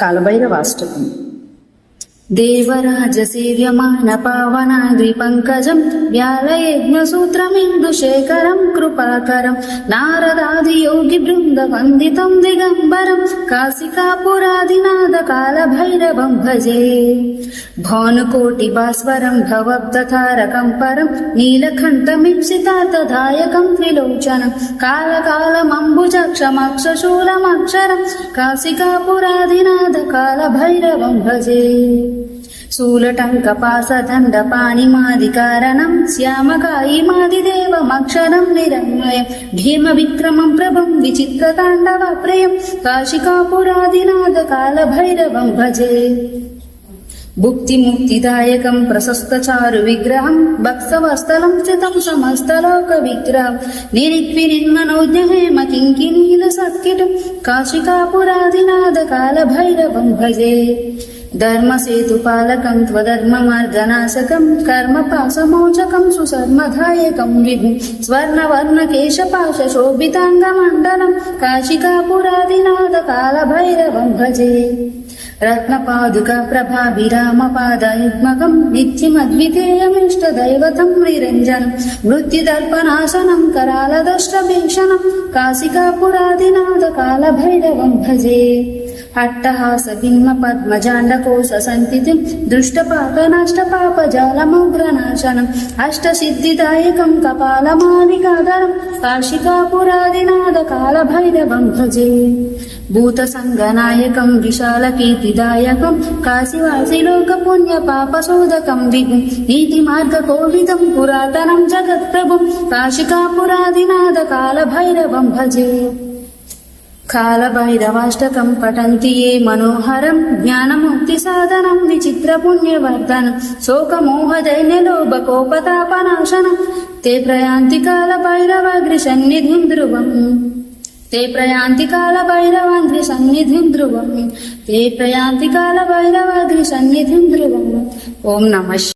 కాలభైరవాష్టకం. దేవరాజ సేవ్యమాన పావనాద్రి పంకజం వ్యాలయజ్ఞసూత్రమిందుశేఖరం కృపాకరం నారదాది యోగి బృంద వందితం దిగంబరం కాశికాపురాదినాథ కాలభైరవం భజే. భానుకోటి భాస్వరం భవబ్దతారకం పరం నీలకంఠమిప్సితార్థదాయకం త్రిలోచనం కాలకాలమంబుజక్షమక్షశూలమక్షరం కాశికాపురాదినాథ కాలభైరవం భజే. శూలటంకపాసదండపాణిమాదికారణం శ్యామకాయిమాదిదేవమక్షరం నిరన్వయం భీమ విక్రమం ప్రభం విచిత్రతాండవ ప్రియం కాశికాపురాదినాథ కాలభైరవం భజే. భుక్తిముక్తిదాయకం ప్రశస్తచారు విగ్రహం భక్తవస్థలం స్థితం సమస్తలోక విగ్రహం నిరిక్విరిన్మనోజ్ఞహేమ కింకినీల సత్కిటం కాశికాపురాదినాథ కాలభైరవం భజే. ధర్మసేతుపాలకం త్వధర్మమార్గనాశకం కర్మపాశమోచకం సుశర్మదాయకం విభుం స్వర్ణవర్ణకేశపాశోభితాంగమండలం కాశికాపురాదినాథ కాలభైరవం భజే. రత్నపాదుక ప్రభాభిరామపాదయుగ్మకం నిత్యమద్వితీయమిష్టదైవతం నిరంజనం మృత్యుదర్పనాశనం కరాలదష్టభీషణం కాశికాపురాదినాథ కాలభైరవం భజే. అట్టహాస భిన్న పద్మజాండకోశ సంతిథిం దృష్టపాపనాష్టపాపజాలముగ్రనాశనం అష్టసిద్ధిదాయకం కపాలమాలికాధరం కాశికాపురాదినాథ కాలభైరవం భజే. భూతసంగనాయకం విశాలకీర్తిదాయకం కాశీవాసిలోక పుణ్య పాపశోధకం విభుం నీతిమార్గకోవిదం పురాతనం జగత్ప్రభుం కాశికాపురాదినాథ కాలభైరవం భజే. కాలభైరవాష్టకం పఠంతి ఏ మనోహరం జ్ఞానముక్తి సాధనం విచిత్ర పుణ్యవర్ధనం శోకమోహదైన్యలోభకోపతాపనాశనం తే ప్రయాంతి కాలభైరవాగ్రి సన్నిధిం ధ్రువం ते प्रयान्ति कालभैरवाग्रि सन्निधिं ध्रुवम् ते प्रयान्ति कालभैरवाग्रि सन्निधिं ध्रुवम्. ओम नमः.